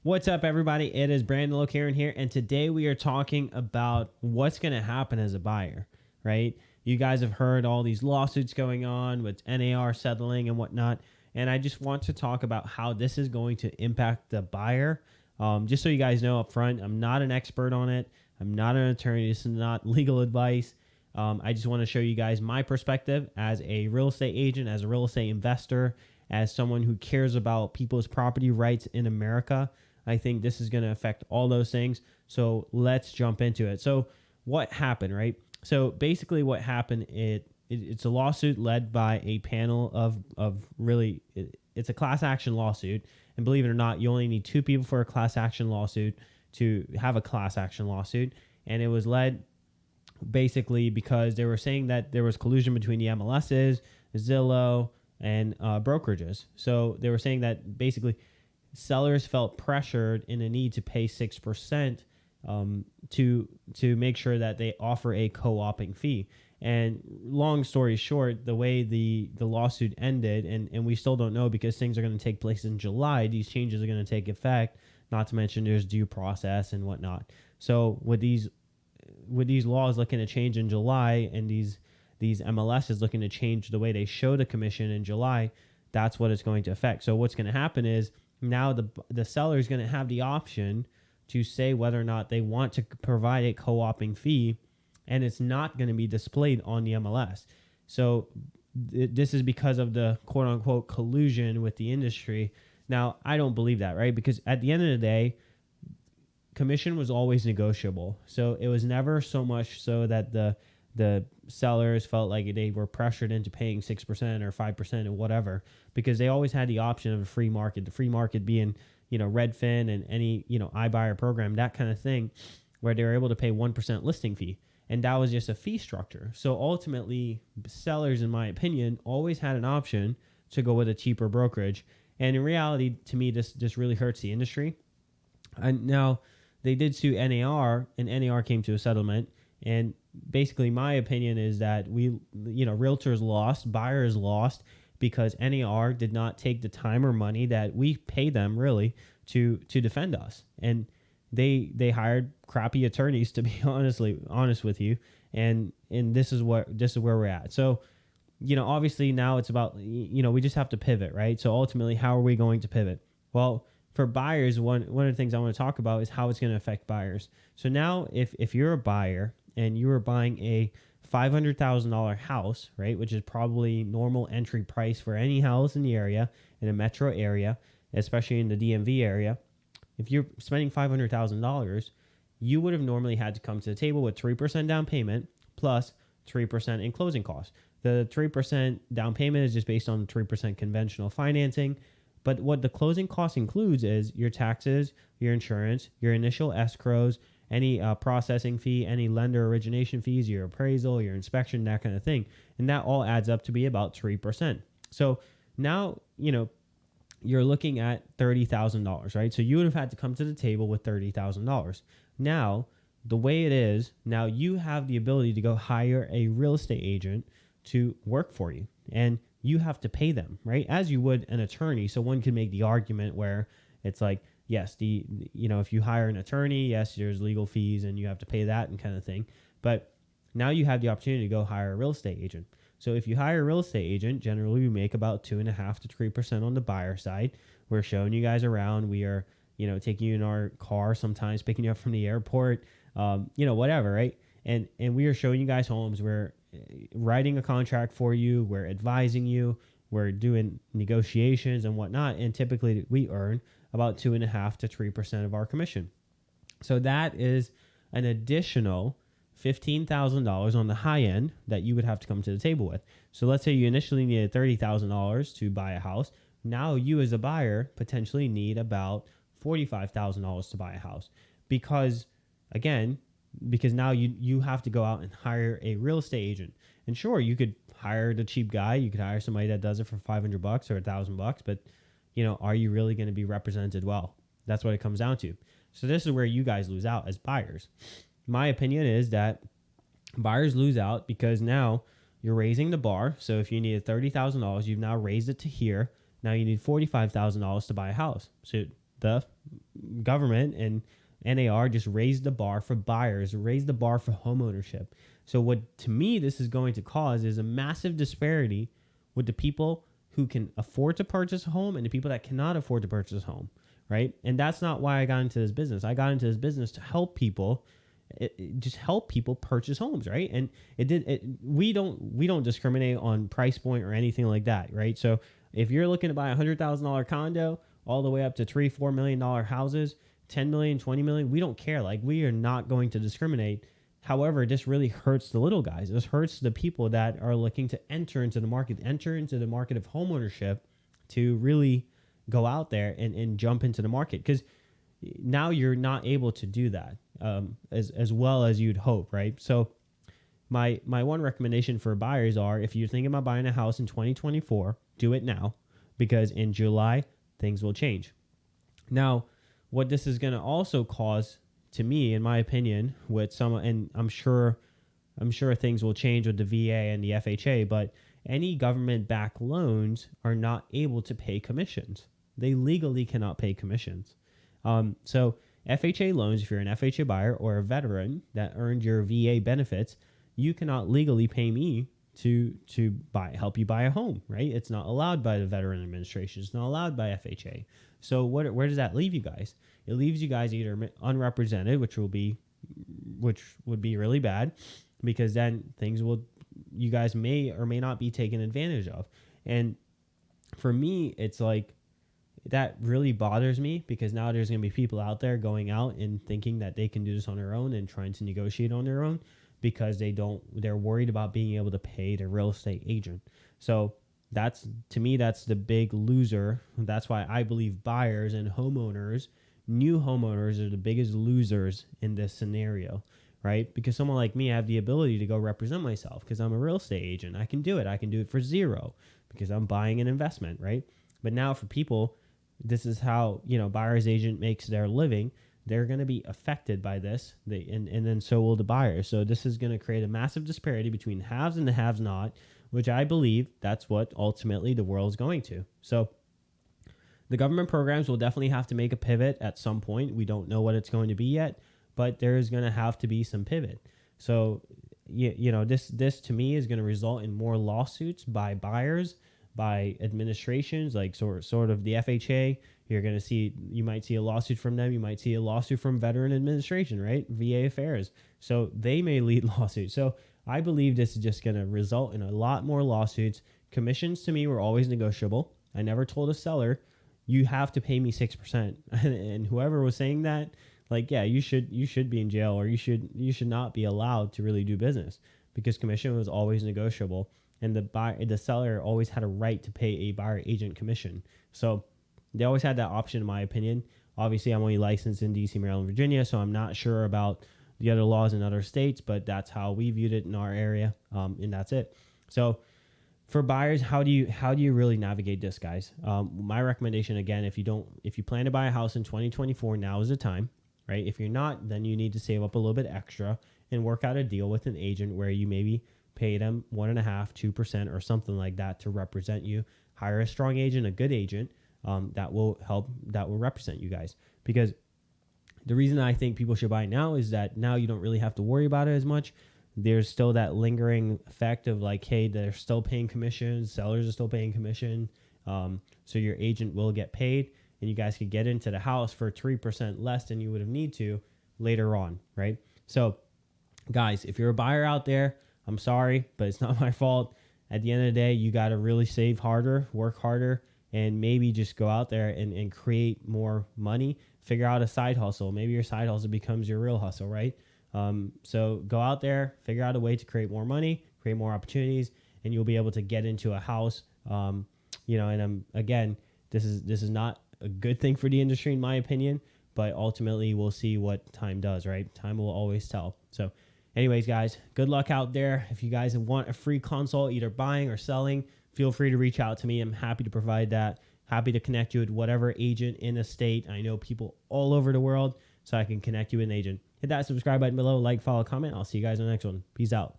What's up, everybody? It is Brandon Lokaren here, and today we are talking about what's going to happen as a buyer, right? You guys have heard all these lawsuits going on with NAR settling and whatnot, and I just want to talk about how this is going to impact the buyer. Just so you guys know up front, I'm not an expert on it. I'm not an attorney. This is not legal advice. I just want to show you guys my perspective as a real estate agent, as a real estate investor, as someone who cares about people's property rights in America. I think this is going to affect all those things. So let's jump into it. So what happened, right? So basically what happened, it's a lawsuit led by a panel of really, it's a class action lawsuit. And believe it or not, you only need two people for a class action lawsuit to have a class action lawsuit. And it was led basically because they were saying that there was collusion between the MLSs, Zillow, and brokerages. So they were saying that basically sellers felt pressured in a need to pay 6% to make sure that they offer a co-oping fee. And long story short, the way the lawsuit ended, and we still don't know because things are going to take place in July. These changes are going to take effect, not to mention there's due process and whatnot. So with these laws looking to change in July and these MLSs looking to change the way they show the commission in July, that's what it's going to affect. So what's going to happen is now the seller is going to have the option to say whether or not they want to provide a co-oping fee, and it's not going to be displayed on the MLS. So this is because of the quote unquote collusion with the industry. Now, I don't believe that, right? Because at the end of the day, commission was always negotiable. So it was never so much so that the sellers felt like they were pressured into paying 6% or 5% or whatever, because they always had the option of a free market, the free market being, Redfin and any, iBuyer program, that kind of thing, where they were able to pay 1% listing fee. And that was just a fee structure. So ultimately, sellers, in my opinion, always had an option to go with a cheaper brokerage. And in reality, to me, this really hurts the industry. And now they did sue NAR, and NAR came to a settlement. And basically, my opinion is that realtors lost, buyers lost, because NAR did not take the time or money that we pay them really to defend us. And they hired crappy attorneys, to be honest with you. And this is where we're at. So, obviously now it's about, we just have to pivot, right? So ultimately, how are we going to pivot? Well, for buyers, one of the things I want to talk about is how it's going to affect buyers. So now if you're a buyer and you are buying a $500,000 house, right, which is probably normal entry price for any house in the area, in a metro area, especially in the DMV area, if you're spending $500,000, you would have normally had to come to the table with 3% down payment plus 3% in closing costs. The 3% down payment is just based on 3% conventional financing. But what the closing cost includes is your taxes, your insurance, your initial escrows, any processing fee, any lender origination fees, your appraisal, your inspection, that kind of thing. And that all adds up to be about 3%. So now, you're looking at $30,000, right? So you would have had to come to the table with $30,000. Now, the way it is, now you have the ability to go hire a real estate agent to work for you. And you have to pay them, right? As you would an attorney. So one could make the argument where it's like, yes, if you hire an attorney, yes, there's legal fees and you have to pay that and kind of thing. But now you have the opportunity to go hire a real estate agent. So if you hire a real estate agent, generally we make about 2.5% to 3% on the buyer side. We're showing you guys around. We are, taking you in our car, sometimes picking you up from the airport, whatever, right? And we are showing you guys homes. We're writing a contract for you. We're advising you. We're doing negotiations and whatnot. And typically we earn about 2.5% to 3% of our commission. So that is an additional $15,000 on the high end that you would have to come to the table with. So let's say you initially needed $30,000 to buy a house. Now you as a buyer potentially need about $45,000 to buy a house because now you have to go out and hire a real estate agent. And sure, you could hire the cheap guy. You could hire somebody that does it for $500 or $1,000, but are you really going to be represented well? That's what it comes down to. So this is where you guys lose out as buyers. My opinion is that buyers lose out because now you're raising the bar. So if you needed $30,000, you've now raised it to here. Now you need $45,000 to buy a house. So the government and NAR just raised the bar for buyers, raised the bar for homeownership. So what to me this is going to cause is a massive disparity with the people who can afford to purchase a home and the people that cannot afford to purchase a home, right? And that's not why I got into this business. I got into this business to help people, just help people purchase homes, right? And we don't discriminate on price point or anything like that, right? So if you're looking to buy a $100,000 condo all the way up to $3-4 million houses, 10 million, 20 million, we don't care. Like, we are not going to discriminate. However, this really hurts the little guys. This hurts the people that are looking to enter into the market of homeownership, to really go out there and jump into the market. Because now you're not able to do that as well as you'd hope, right? So my one recommendation for buyers are, if you're thinking about buying a house in 2024, do it now, because in July, things will change. Now, what this is going to also cause, to me, in my opinion, with some, and I'm sure things will change with the VA and the FHA, but any government-backed loans are not able to pay commissions. They legally cannot pay commissions. So FHA loans, if you're an FHA buyer or a veteran that earned your VA benefits, you cannot legally pay me to help you buy a home, right? It's not allowed by the Veteran Administration. It's not allowed by FHA. So where does that leave you guys? It leaves you guys either unrepresented, which would be really bad, because then you guys may or may not be taken advantage of. And for me, it's like, that really bothers me, because now there's going to be people out there going out and thinking that they can do this on their own and trying to negotiate on their own, because they're worried about being able to pay their real estate agent. So to me, that's the big loser. That's why I believe buyers and homeowners, new homeowners, are the biggest losers in this scenario, right? Because someone like me, I have the ability to go represent myself because I'm a real estate agent. I can do it. I can do it for zero because I'm buying an investment, right? But now for people, this is how, buyer's agent makes their living. They're going to be affected by this, and then so will the buyers. So this is going to create a massive disparity between haves and the haves not, which I believe that's what ultimately the world is going to. So the government programs will definitely have to make a pivot at some point. We don't know what it's going to be yet, but there is going to have to be some pivot. So, this to me is going to result in more lawsuits by buyers, by administrations, like sort of the FHA. You might see a lawsuit from them. You might see a lawsuit from Veteran Administration, right? VA Affairs. So they may lead lawsuits. So I believe this is just going to result in a lot more lawsuits. Commissions to me were always negotiable. I never told a seller, you have to pay me 6%. And whoever was saying that, like, yeah, you should be in jail, or you should not be allowed to really do business, because commission was always negotiable. And the seller always had a right to pay a buyer agent commission. So they always had that option, in my opinion. Obviously, I'm only licensed in DC, Maryland, Virginia, so I'm not sure about the other laws in other states, but that's how we viewed it in our area, and that's it. So for buyers, how do you really navigate this, guys? My recommendation, again, if you plan to buy a house in 2024, now is the time, right? If you're not, then you need to save up a little bit extra and work out a deal with an agent where you maybe pay them 1.5%, 2% or something like that to represent you. Hire a strong agent, a good agent, that will represent you guys. Because the reason I think people should buy now is that now you don't really have to worry about it as much. There's still that lingering effect of like, hey, they're still paying commissions, sellers are still paying commission. So your agent will get paid, and you guys could get into the house for 3% less than you would have need to later on, right? So guys, if you're a buyer out there, I'm sorry, but it's not my fault. At the end of the day, you got to really save harder, work harder, and maybe just go out there and create more money. Figure out a side hustle. Maybe your side hustle becomes your real hustle, right? So go out there, figure out a way to create more money, create more opportunities, and you'll be able to get into a house. Again, this is not a good thing for the industry, in my opinion, but ultimately we'll see what time does, right? Time will always tell. So anyways, guys, good luck out there. If you guys want a free consult, either buying or selling, feel free to reach out to me. I'm happy to provide that. Happy to connect you with whatever agent in a state. I know people all over the world, so I can connect you with an agent. Hit that subscribe button below, like, follow, comment. I'll see you guys in the next one. Peace out.